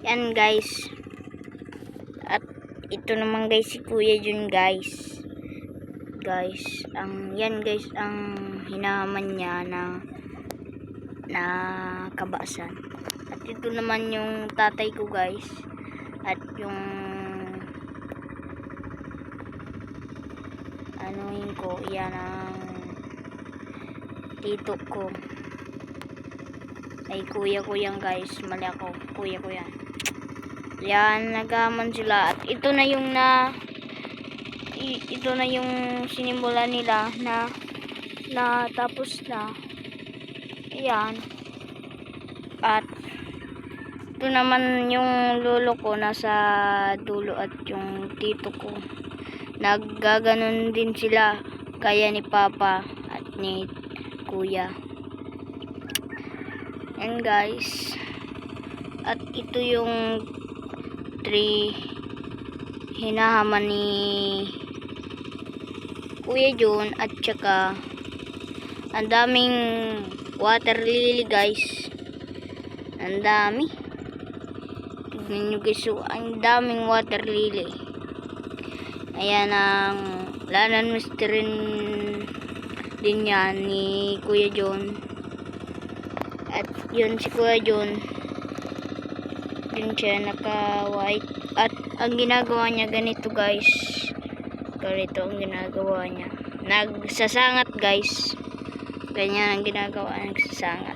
Yan guys. At ito naman guys si Kuya Jun guys. Yan guys ang hinahaman niya na kabasan. At ito naman yung tatay ko guys. At yung anuhin ko, yan ang tito ko. Ay kuya ko yan guys, mali ako, kuya ko yan. Yan, nagaman sila. At ito na yung sinimbola nila na tapos na. Ayan. At ito naman yung lolo ko nasa dulo at yung tito ko. Naggaganon din sila kaya ni Papa at ni Kuya. Yan guys. At ito yung tree hinahaman ni Kuya Jun at saka ang daming water lily guys. Ang dami. Tignan nyo guys, so, ang daming water lily. Ayan ang lanan misterin din yan ni Kuya Jun. At yun si Kuya Jun. Din siya naka white. At ang ginagawa niya ganito guys. Ganito ang ginagawa niya. Nagsasangat guys. Ganyan ang ginagawa, nagsasangat.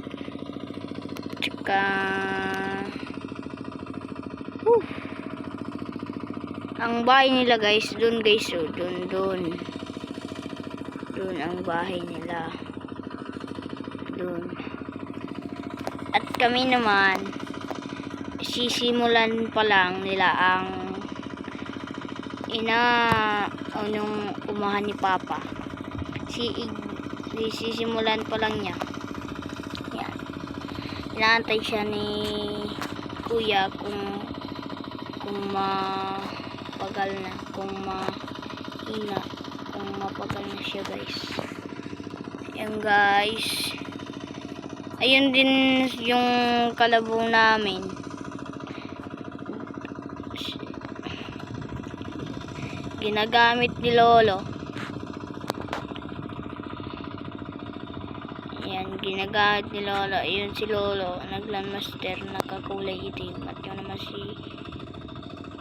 Tsaka ang bahay nila guys, dun guys, so dun ang bahay nila, dun. At kami naman sisimulan pa lang nila ang anong umahan ni Papa. Sisimulan pa lang niya. Yan. Inaantay siya ni Kuya kung mapagal na, kung mahina, kung mapagal na siya guys. Ayan guys. Ayun din yung kalabong namin. Ginagamit ni Lolo. Ayan, ginagamit ni Lolo. Ayun si Lolo, naglandmaster, nakakulay itim. At yun naman si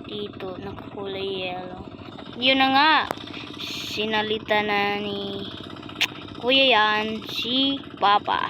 Tito, nakakulay yellow. At yun na nga, sinalita na ni Kuya yan, si Papa.